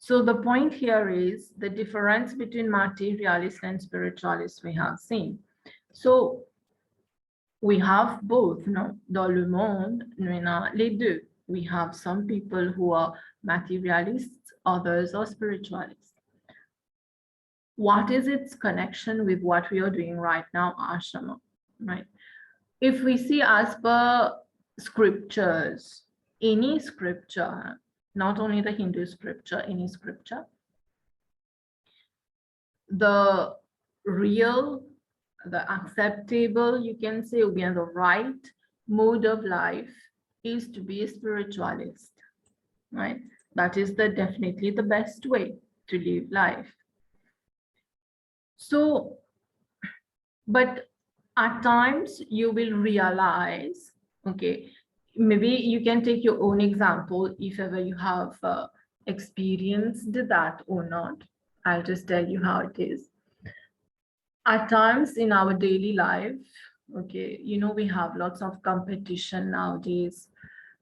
So the point here is the difference between materialist and spiritualist we have seen. So we have both, no? Dans le monde, on a les deux. We have some people who are materialists, others are spiritualists. What is its connection with what we are doing right now, ashrama, right? If we see as per scriptures, any scripture, not only the Hindu scripture, any scripture, the real, the acceptable, you can say, or the right mode of life is to be a spiritualist, right? That is definitely the best way to live life. So, but at times you will realize, okay, maybe you can take your own example if ever you have experienced that or not. I'll just tell you how it is. At times in our daily life, okay, you know, we have lots of competition nowadays,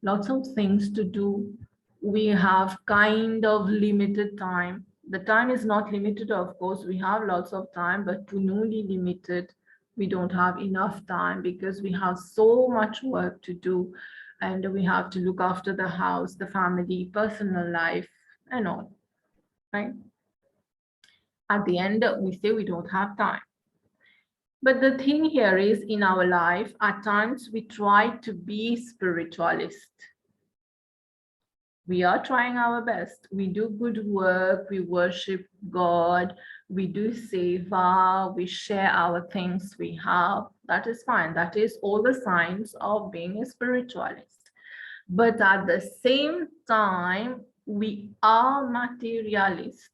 lots of things to do. We have kind of limited time. The time is not limited, of course, we have lots of time, but to newly limited, we don't have enough time because we have so much work to do and we have to look after the house, the family, personal life, and all, right? At the end, we say we don't have time. But the thing here is, in our life, at times we try to be spiritualist. We are trying our best. We do good work, we worship God, we do seva, we share our things we have. That is fine. That is all the signs of being a spiritualist. But at the same time, we are materialist.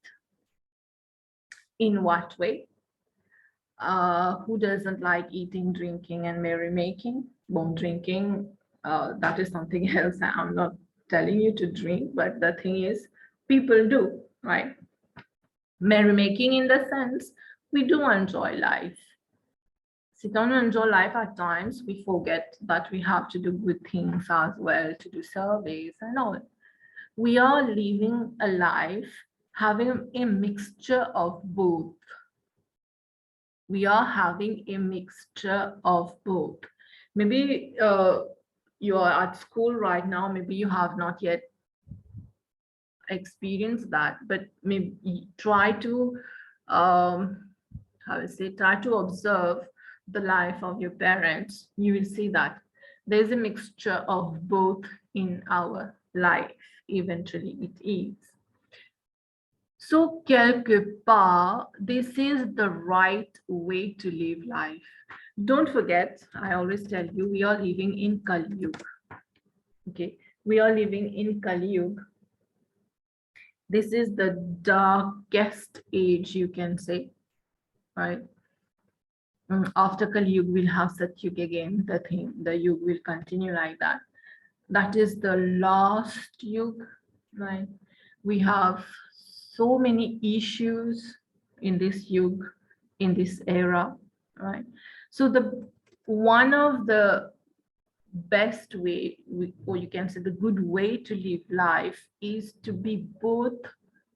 In what way? Who doesn't like eating, drinking, and merrymaking? Well, drinking, that is something else. I'm not telling you to drink, but the thing is, people do, right? Merrymaking in the sense, we do enjoy life. Si on enjoy life at times, we forget that we have to do good things as well, to do surveys and all. We are living a life having a mixture of both. We are having a mixture of both. Maybe you are at school right now, maybe you have not yet experienced that, but maybe try to try to observe the life of your parents. You will see that there's a mixture of both in our life. Eventually it is. So quelque part, this is the right way to live life. Don't forget, I always tell you, we are living in Kali Yuga. Okay, we are living in Kali Yuga. This is the darkest age, you can say, right? After Kali Yuga, we'll have Satyuga again. The Yuga will continue like that. That is the last Yuga, right? We have so many issues in this Yuga, in this era, right? So one of the best way, or you can say the good way to live life, is to be both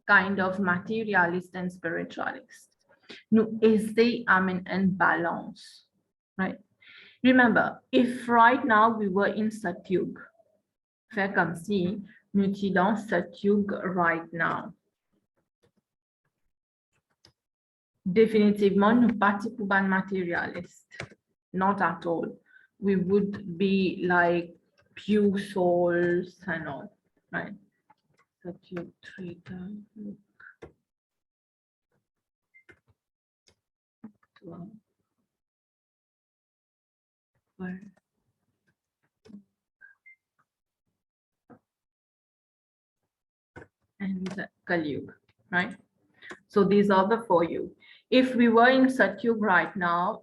kind of materialist and spiritualist. Nous essayer in balance, right? Remember, if right now we were in Satyug, faire comme si nous étions dans Satyug right now. Définitivement, nous partis pour ban materialist. Not at all. We would be like pure souls and all, right? Satyug Treta. And Kali Yuga, right? So these are the 4 Yuga. If we were in Satyug right now,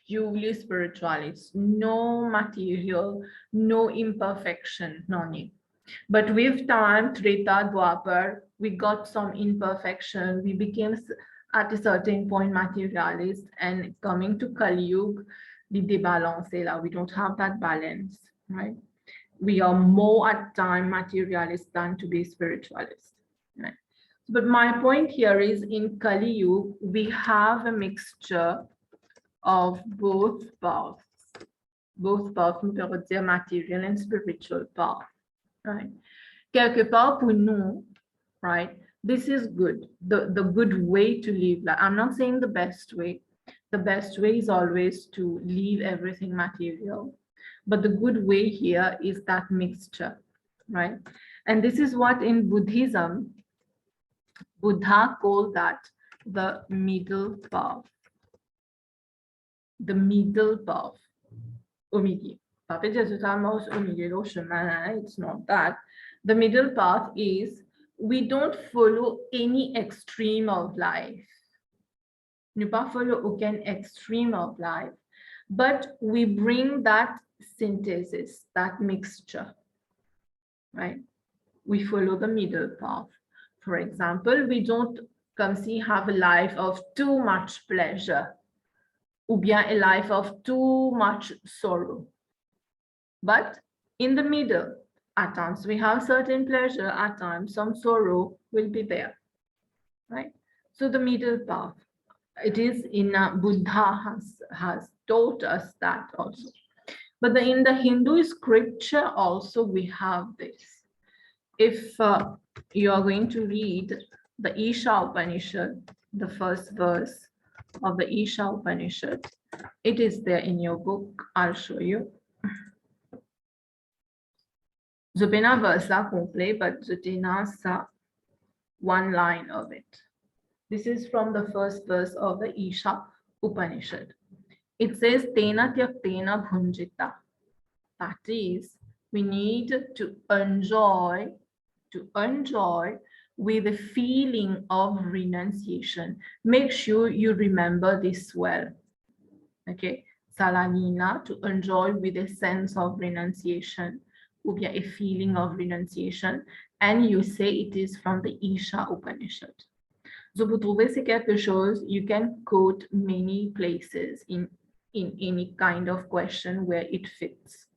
purely spiritualist, no material, no imperfection, no need. But with time, Treta, Dwapar, we got some imperfection. We became at a certain point materialist, and coming to Kali Yuga, we debalance. We don't have that balance, right? We are more at time materialist than to be spiritualist. Right. But my point here is in Kali Yuga, we have a mixture of both paths. Both paths, on peut dire material and spiritual path. Right. Quelque part pour nous, right, this is good. The good way to live. Like, I'm not saying the best way. The best way is always to leave everything material. But the good way here is that mixture, right? And this is what in Buddhism, Buddha called that the middle path. The middle path. Au milieu. It's not that. The middle path is we don't follow any extreme of life. Ne pas follow aucun extreme of life, but we bring that synthesis, that mixture, right? We follow the middle path. For example, we don't come see have a life of too much pleasure, ou bien a life of too much sorrow. But in the middle, at times we have certain pleasure, at times some sorrow will be there, right? So the middle path, it is in Buddha has taught us that also. But in the Hindu scripture also we have this. If you are going to read the Isha Upanishad, the first verse of the Isha Upanishad, it is there in your book. I'll show you. Je peux not verse là complet, but je tenais one line of it. This is from the first verse of the Isha Upanishad. It says, Tena tyaktena bhunjita. That is, we need to enjoy with a feeling of renunciation. Make sure you remember this well. Okay, Salanina, to enjoy with a sense of renunciation, or a feeling of renunciation, and you say it is from the Isha Upanishad. So, vous trouvez c'est quelque chose you can quote many places in any kind of question where it fits,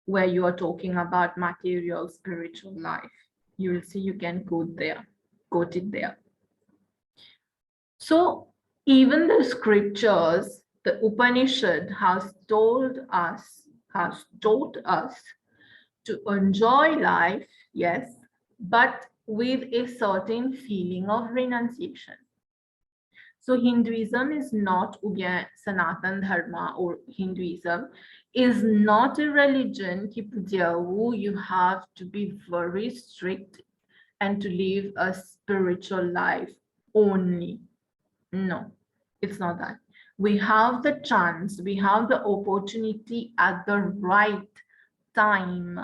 where you are talking about material, spiritual life. You will see you can quote it there. So even the scriptures, the Upanishad has taught us to enjoy life, yes, but with a certain feeling of renunciation. So Hinduism is not, ou bien Sanatan Dharma or Hinduism is not a religion qui peut dire, oh, you have to be very strict and to live a spiritual life only. No, it's not that. We have the chance, we have the opportunity at the right time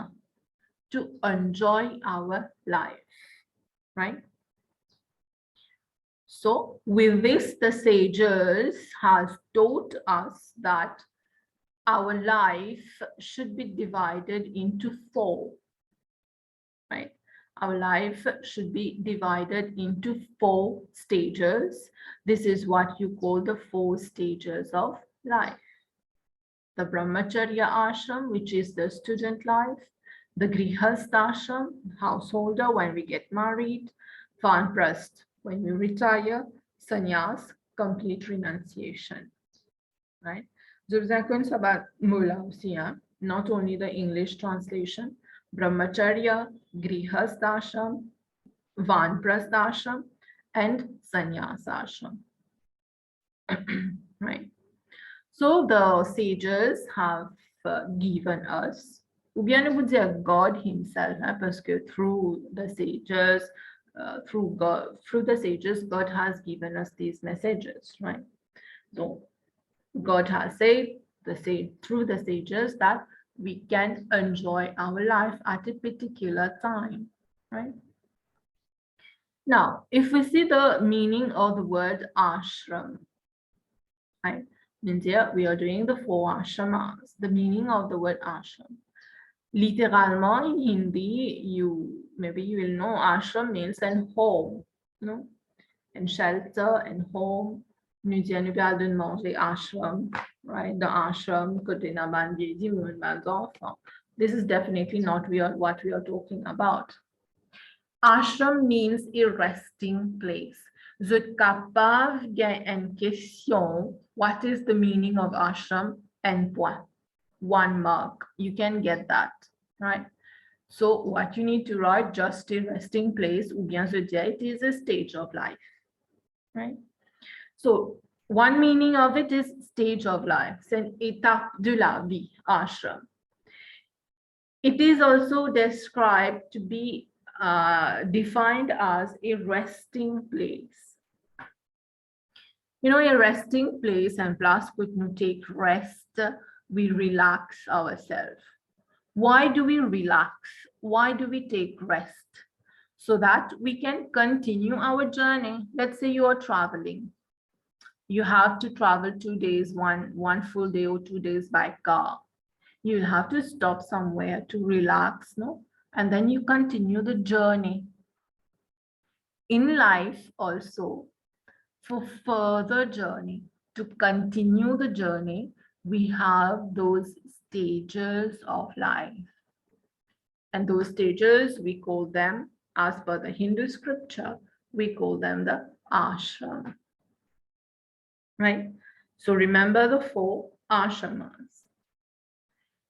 to enjoy our life, right? So with this, the sages has taught us that our life should be divided into four, right? Our life should be divided into 4 stages. This is what you call the 4 stages of life. The Brahmacharya ashram, which is the student life, the Grihastha ashram, householder when we get married, Vanprasth when we retire, Sannyas, complete renunciation, right? Je vous raconte about mula aussi, not only the English translation, Brahmacharya, Grihasthashram, Vanprasthashram, and Sannyasashram. Right. So the sages have given us, ou bien on would say God himself, parce que through the sages, through the sages, God has given us these messages, right? So God has said through the sages that we can enjoy our life at a particular time, right? Now, if we see the meaning of the word ashram, right? In here, we are doing the 4 ashramas. The meaning of the word ashram. Literalement, in Hindi, maybe you will know ashram means an home, no? And shelter and home. Nous parlons de manger ashram, right? The ashram, this is definitely not what we are talking about. Ashram means a resting place. Vous êtes capable de une question. What is the meaning of ashram? And point. 1 mark. You can get that, right? So what you need to write, just a resting place, ou bien se dire, it is a stage of life, right? So one meaning of it is stage of life. C'est une étape de la vie, ashram. It is also described to be defined as a resting place. You know, a resting place, and plus could nous take rest, we relax ourselves. Why do we relax? Why do we take rest? So that we can continue our journey. Let's say you are traveling. You have to travel 2 days, one full day or 2 days by car. You'll have to stop somewhere to relax, no? And then you continue the journey. In life also, for further journey, to continue the journey, we have those stages of life. And those stages, we call them, as per the Hindu scripture, we call them the ashram. Right? So remember the 4 ashramas.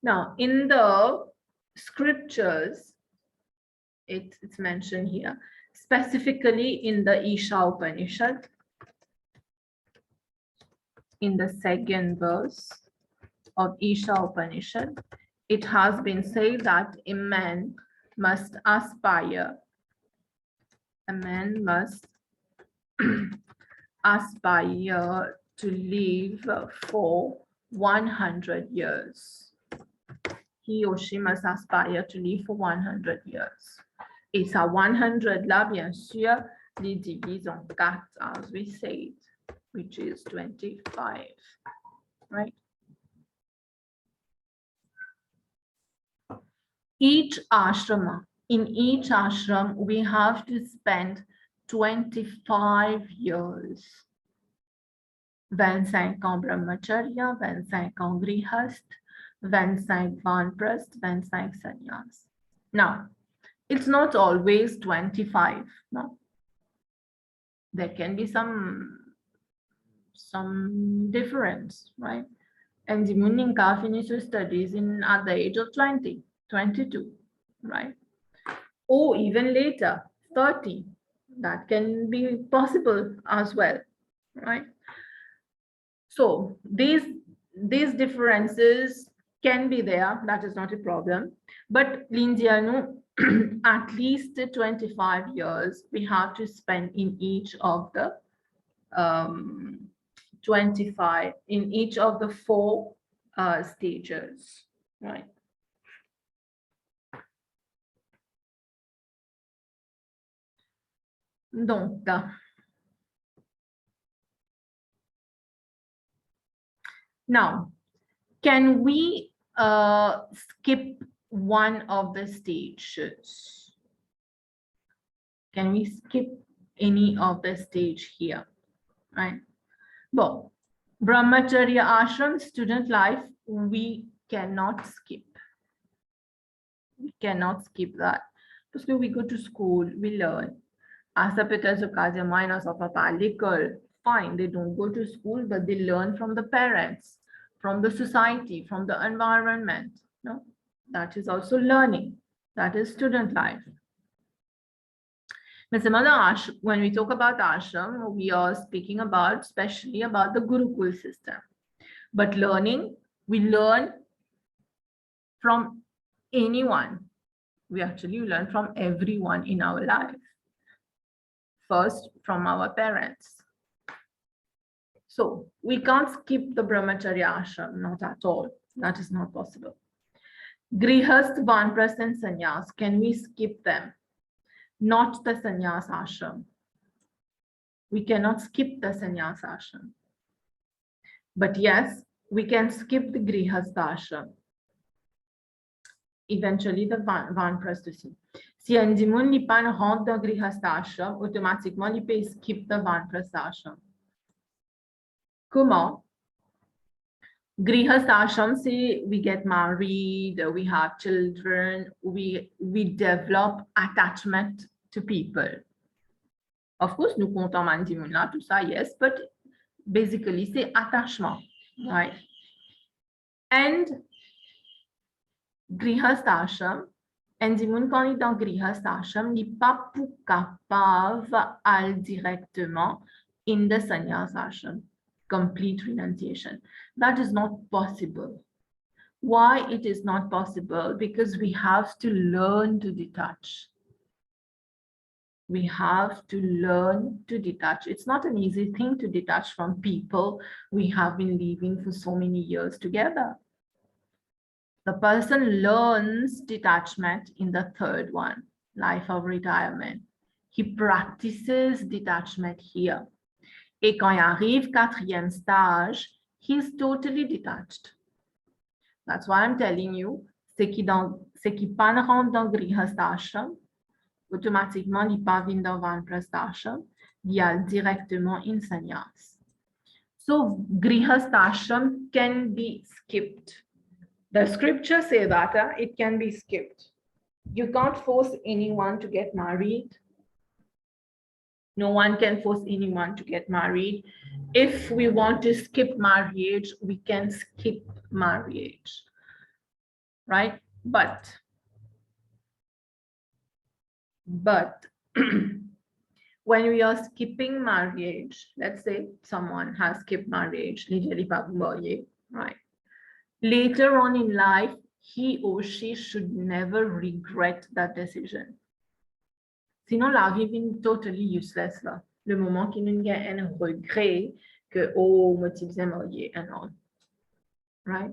Now, in the scriptures, it's mentioned here, specifically in the Isha Upanishad, in the 2nd verse of Isha Upanishad, it has been said that a man must aspire to live for 100 years. He or she must aspire to live for 100 years. Et ça 100 là, bien sûr, les divise en 4, as we said, which is 25, right? Each ashrama, in each ashram, we have to spend 25 years. 25 ans brahmacharya, 25 ans grihast, 25 vanprasth, 25 sannyas. Now, it's not always 25, no? There can be some difference, right? And the Muninka finished his studies at the age of 20, 22, right? Or even later, 30. That can be possible as well, right? So these differences can be there, that is not a problem. But Lindiano, at least 25 years we have to spend in each of the 25, in each of the 4 stages, right? Donc, now, can we skip one of the stages? Can we skip any of the stage here, right? Well, Brahmacharya ashram, student life, we cannot skip. We cannot skip that. Because we go to school, we learn. Asa pitas occasion minus of a l'école. Fine, they don't go to school, but they learn from the parents, from the society, from the environment. No, that is also learning. That is student life. When we talk about ashram, we are speaking about especially about the Gurukul system. But learning, we learn from anyone. We actually learn from everyone in our life. First, from our parents. So we can't skip the Brahmacharya ashram, not at all. That is not possible. Grihast, Vanprasth, and Sannyas, can we skip them? Not the Sannyas ashram. We cannot skip the Sannyas ashram. But yes, we can skip the Grihast ashram. Eventually, the Vanprasth aussi. Si un démon n'est pas rentre dans Grihast ashram, automatiquement, il peut skip the Vanprasth ashram. Comment? Grihast ashram, say we get married, we have children, we develop attachment to people. Of course, nous comptons mandimuna, tout ça, yes, but basically, c'est attachement, right? And grihasthashram, Endimun quand il est dans grihasthashram, n'est pas pour capable aller directement in the sannyas ashram, complete renunciation. That is not possible. Why it is not possible? Because we have to learn to detach. We have to learn to detach. It's not an easy thing to detach from people we have been living for so many years together. The person learns detachment in the third one, life of retirement. He practices detachment here. Et quand il arrive quatrième stage, he's totally detached. That's why I'm telling you, ce qui pas rentre dans grihasthashram, automatiquement, il pas vient dans vanprasthashram, il y a directement in sannyas. So grihasthashram can be skipped. The scripture say that it can be skipped. You can't force anyone to get married. No one can force anyone to get married. If we want to skip marriage, we can skip marriage, right? But when we are skipping marriage, let's say someone has skipped marriage, right? Later on in life, he or she should never regret that decision. Sinon, la vie est totally useless là. Le moment qu'il y a un regret que, oh, moi, tu disais marié, and on. Right?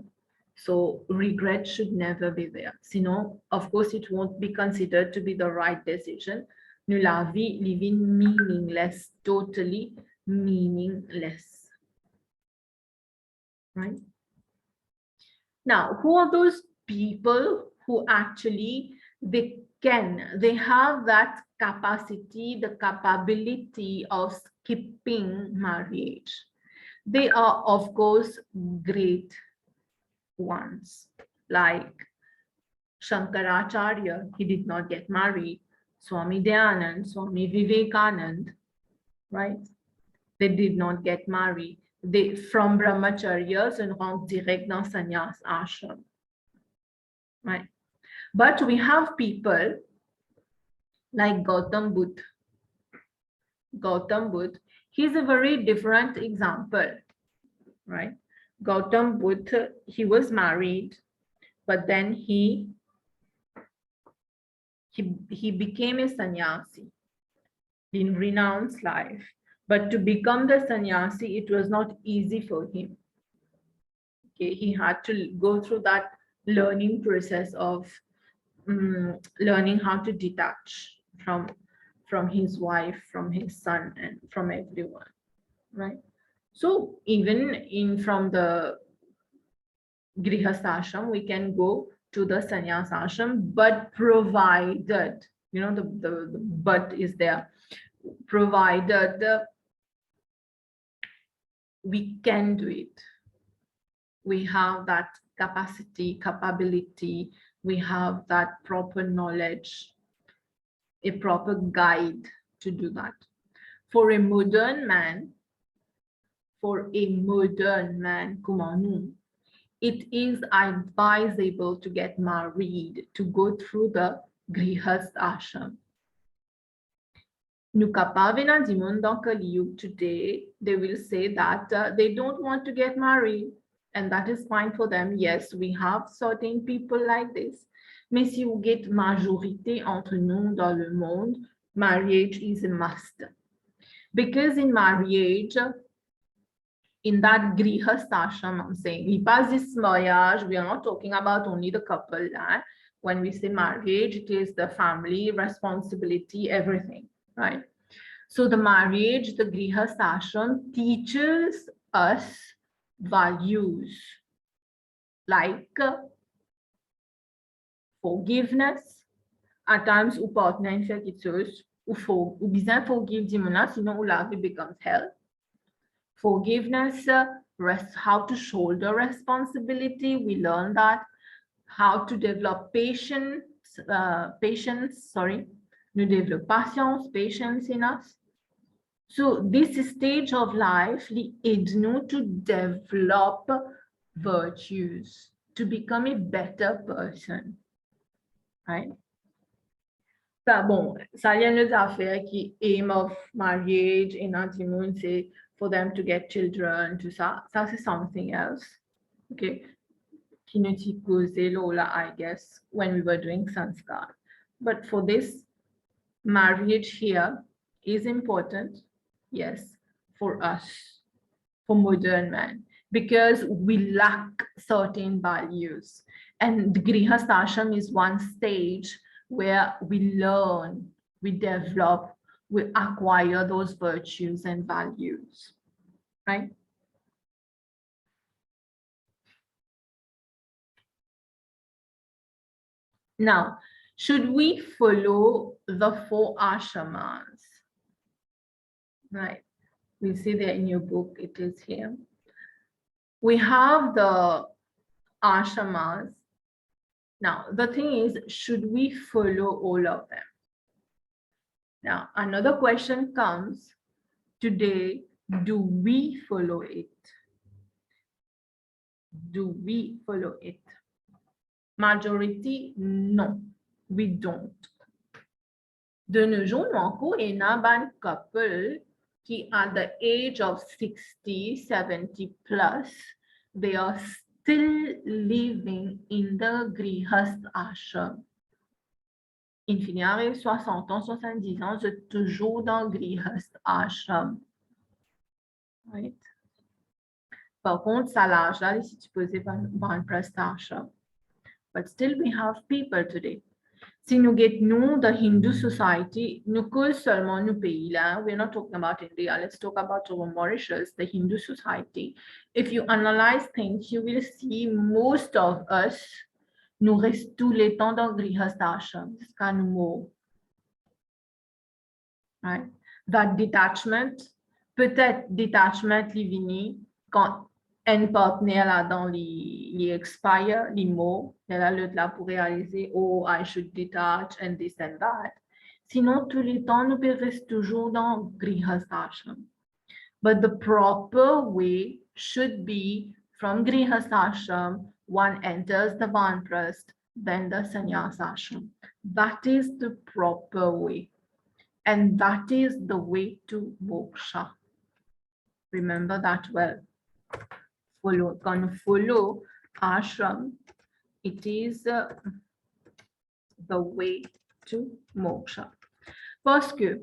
So regret should never be there. Sinon, of course, it won't be considered to be the right decision. Nous, la vie, living meaningless, totally meaningless. Right? Now, who are those people who actually, they have that capacity, the capability of skipping marriage? They are, of course, great ones, like Shankaracharya, he did not get married. Swami Dayanand, Swami Vivekanand, right? They did not get married. They, from brahmacharyas and rentrent direct dans sannyas ashram, right? But we have people like Gautam Buddha. Gautam Buddha, he's a very different example, right? Gautam Buddha, he was married, but then he became a sannyasi, he renounced life. But to become the sannyasi, it was not easy for him. Okay, he had to go through that learning process of learning how to detach from his wife, from his son, and from everyone, right? So even from the grihasthashram, we can go to the sannyas ashram, but provided, you know, the but is there, provided we can do it. We have that capacity, capability, we have that proper knowledge, a proper guide to do that. For a modern man, Kumanu, it is advisable to get married, to go through the grihast ashram. Nukapavina Dimun Kali Yuga today, they will say that they don't want to get married, and that is fine for them. Yes, we have certain people like this. Mais si vous get majorité entre nous dans le monde, marriage is a must. Because in marriage, in that grihast ashram, I'm saying, we pass this marriage, we are not talking about only the couple. When we say marriage, it is the family, responsibility, everything, right? So the marriage, the grihast ashram teaches us values like forgiveness. At times, ou partner in fait quelque chose, ou bien forgive dimona, sinon la vie becomes hell. Forgiveness, how to shoulder responsibility, we learn that. How to develop patience, nous développe patience, patience in us. So this stage of life leads nous to develop virtues, to become a better person, right? Ça, bon, ça y a des affaires qui aim of marriage et non c'est for them to get children, tout ça. Ça, c'est something else. Okay. Qui nous dit causer là, I guess, when we were doing sanskar. But for this, marriage here is important, yes, for us, for modern man, because we lack certain values. And the Grihastha ashram is one stage where we learn, we develop, we acquire those virtues and values, right? Now, should we follow the 4 ashramas? Right, we see that in your book, it is here. We have the ashramas. Now, the thing is, should we follow all of them? Now, another question comes today, do we follow it? Do we follow it? Majority, no, we don't. De nos jours, encore, il y a un couple qui, at the age of 60, 70 plus, they are still living in the Grihast ashram. Il finit avec 60 ans, 70 ans, c'est toujours dans Grihast ashram. Right? Par contre, ça l'âge là, si tu posais Vanprastha ashram. But still we have people today. Si nous guettons the Hindu society, nous que seulement nous pays là, we're not talking about India, let's talk about our Mauritius, the Hindu society. If you analyze things, you will see most of us, nous restons tout le temps dans Grihastha ashram, jusqu'à nous mourir. Right? That detachment, peut-être detachment livini, quand un partenaire là dans les expire, les mots, là l'autre là pour réaliser, oh, I should detach and this and that. Sinon, tout le temps, nous peut rester toujours dans Grihastha ashram. But the proper way should be from Grihastha ashram, one enters the Vanprastha, then the Sannyas ashram. That is the proper way. And that is the way to moksha. Remember that well. Gonna follow ashram, it is the way to moksha. Parce que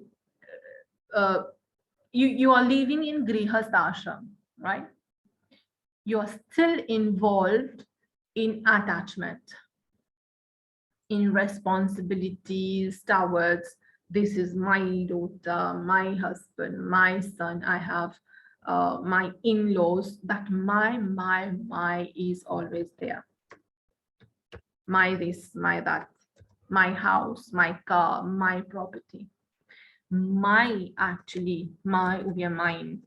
you are living in Grihastha ashram, right? You are still involved in attachment, in responsibilities towards this is my daughter, my husband, my son, I have my in-laws, that my is always there. My this, my that, my house, my car, my property. My actually, my ou bien mine.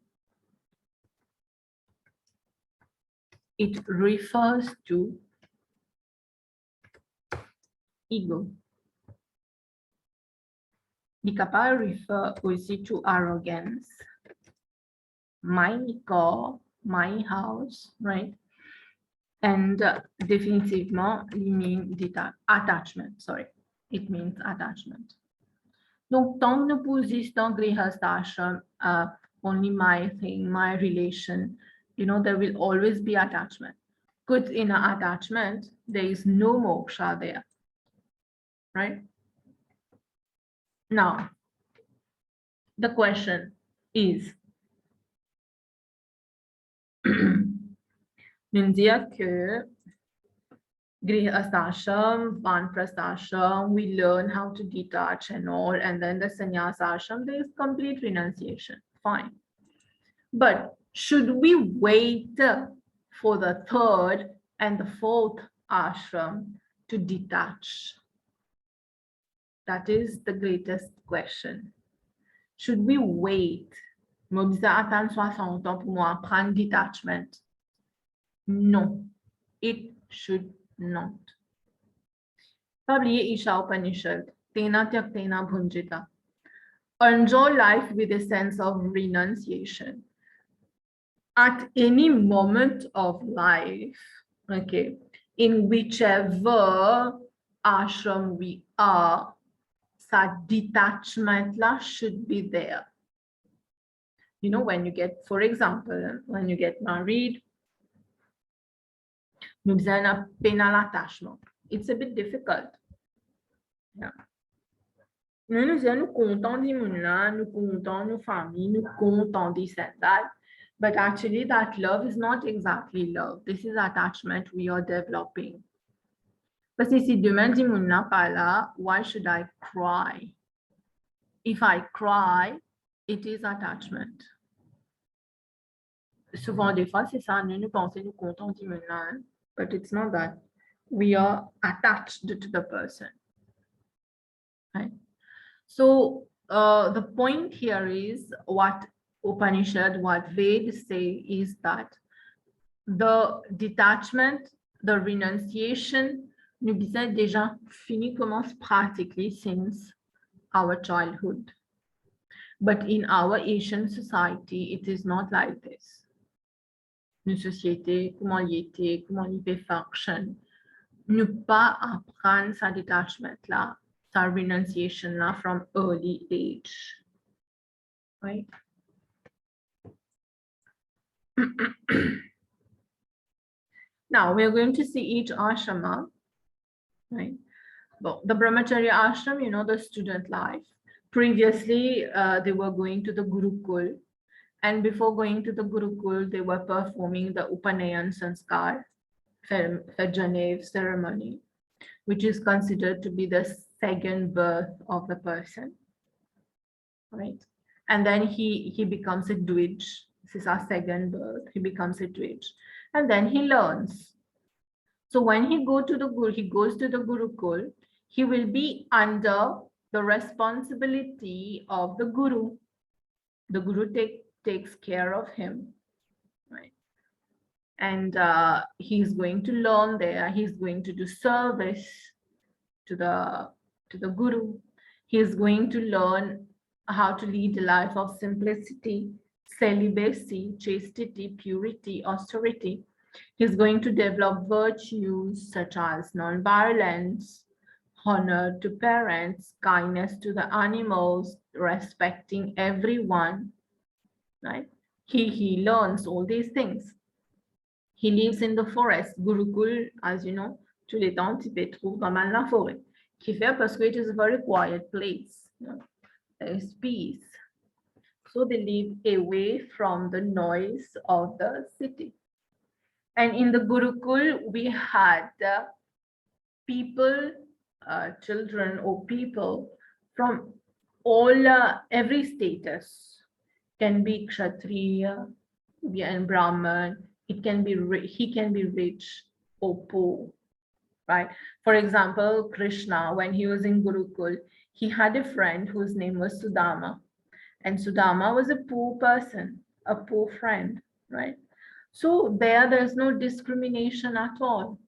It refers to ego. The kappa refer also to arrogance. My car, my house, right? And définitivement, it means attachment, sorry. It means attachment. Donc, tant que nous posons dans Grihastha ashram, only my thing, my relation, you know, there will always be attachment. Because in an attachment, there is no moksha there, right? Now, the question is, nous dire que Grihastha ashram, Vanprastha ashram, we learn how to detach and all, and then the Sannyas ashram, there is complete renunciation. Fine. But should we wait for the 3rd and the 4th ashram to detach? That is the greatest question. Should we wait? Attendre 60 ans pour moi prendre detachment? No, it should not. Pas oublier Isha Upanishad. tena tyak tena bhunjita. Enjoy life with a sense of renunciation. At any moment of life, okay, in whichever ashram we are, that detachment should be there. You know, when you get, for example, when you get married, nous avons pénal attachment. It's a bit difficult. Yeah. Nous sommes contents de nous contents de nos familles, nous contents de that. But actually, that love is not exactly love. This is attachment we are developing. Parce que si demain dit mon n'a pas là, why should I cry? If I cry, it is attachment. Souvent, des fois, c'est ça, nous pensons nous contents de mon là, but it's not that. We are attached to the person. Right? So the point here is what Upanishad, what Vedas say is that the detachment, the renunciation, nous disait déjà fini commence practically since our childhood. But in our Asian society, it is not like this. Une société, comment il était, comment il peut function, ne pas apprendre sa detachment là, sa renunciation là from early age. Right? Now we are going to see each ashrama, right? Well, the brahmacharya ashram, you know, the student life. Previously, they were going to the Gurukul, and before going to the Gurukul, they were performing the Upanayan Sanskar, Janev ceremony, which is considered to be the second birth of the person, right? And then he becomes a Dvij. This is our second birth. He becomes a Dvij, and then he learns. So when he goes to the Gurukul, he will be under the responsibility of the Guru. The Guru takes care of him, right? And he's going to learn there. He's going to do service to the Guru. He's going to learn how to lead a life of simplicity, celibacy, chastity, purity, austerity. He's going to develop virtues such as non-violence, honor to parents, kindness to the animals, respecting everyone, right? He learns all these things. He lives in the forest. Gurukul, as you know, tous les temps, tu peux trouver pas mal la forêt. Qui fait parce que it is a very quiet place. You know? There is peace. So they live away from the noise of the city. And in the Gurukul, we had people, children or people from all, every status. Can be Kshatriya, and Brahman. It can be he can be rich or poor, right? For example, Krishna, when he was in Gurukul, he had a friend whose name was Sudama. And Sudama was a poor person, a poor friend, right? So there's no discrimination at all.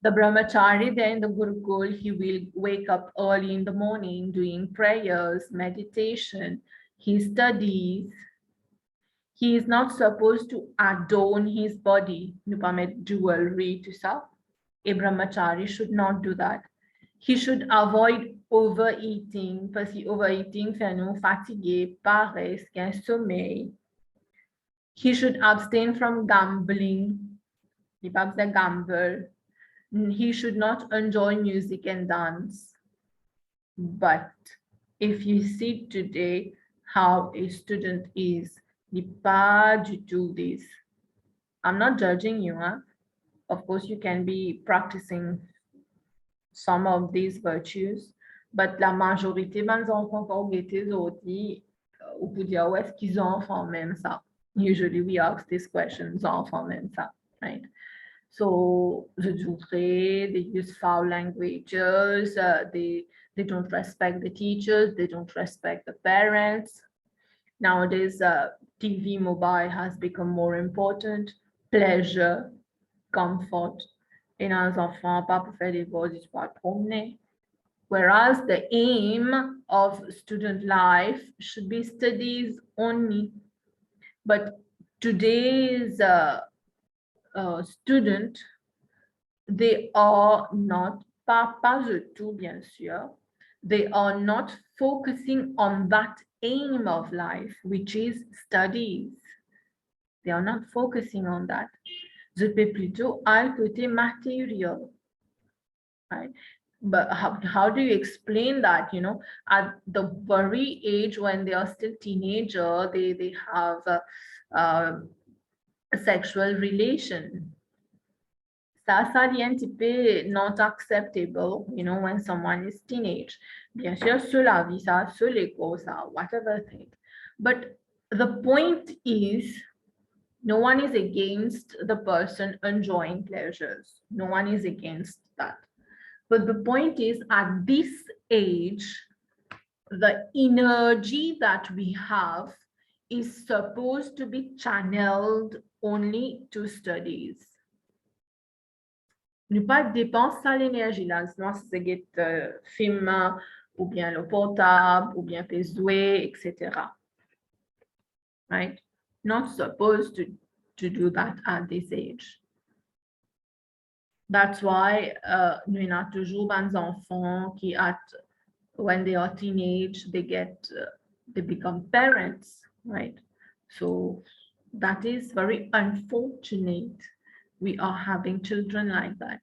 The brahmachari there in the Gurukul, he will wake up early in the morning doing prayers, meditation, he studies. He is not supposed to adorn his body, jewelry to ça. A brahmachari should not do that. He should avoid overeating, parce que overeating fait nous fatiguer, paresse, qu'un sommeil. He should abstain from gambling. Il pas besoin gamble. He should not enjoy music and dance. But if you see today how a student is, pas du tout this. I'm not judging you, huh? Of course, you can be practicing some of these virtues, but la majorité des enfants qui ont été ou peut dire où est-ce qu'ils ont enfants même ça? Usually we ask these questions, enfants même ça, right? So the Jutre, they use foul languages, they don't respect the teachers, they don't respect the parents. Nowadays, TV, mobile has become more important. Pleasure, comfort. Et nos enfants, pas pour faire des vols, ils se promener. Whereas the aim of student life should be studies only. But today's student, they are not, pas du tout, bien sûr, they are not focusing on that aim of life, which is studies. They are not focusing on that. Je peux plutôt à côté matériel, right? But how do you explain that, you know, at the very age when they are still teenager, they have a sexual relation. Ça devient un petit peu not acceptable, you know, when someone is teenage. Bien sûr, sur la vie, ça, sur l'école, ça, whatever thing. But the point is, no one is against the person enjoying pleasures. No one is against that. But the point is, at this age, the energy that we have is supposed to be channeled only to studies. Ne pas dépenser l'énergie là, sinon c'est film ou bien le portable ou bien faire jouer, etc. Right? Not supposed to do that at this age. That's why nous avons toujours des enfants qui when they are teenage, they become parents, right? So that is very unfortunate. We are having children like that.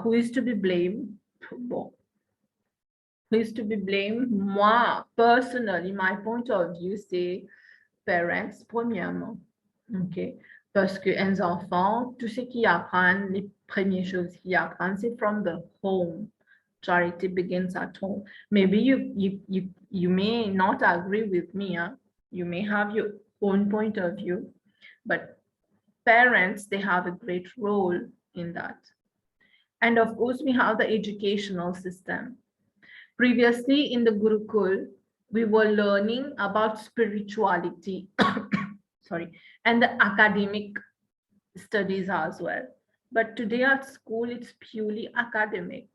Who is to be blamed? Bon. Who is to be blamed? Moi, personally, my point of view, c'est parents, premièrement. OK? Parce que les enfants, tout ce qu'ils apprennent, les premières choses qu'ils apprennent, c'est from the home. Charity begins at home. Maybe you may not agree with me. Huh? You may have your own point of view, but parents, they have a great role in that. And of course, we have the educational system. Previously in the Gurukul, we were learning about spirituality, sorry, and the academic studies as well. But today at school, it's purely academic.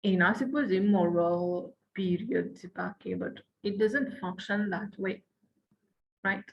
I suppose immoral period, but it doesn't function that way, right?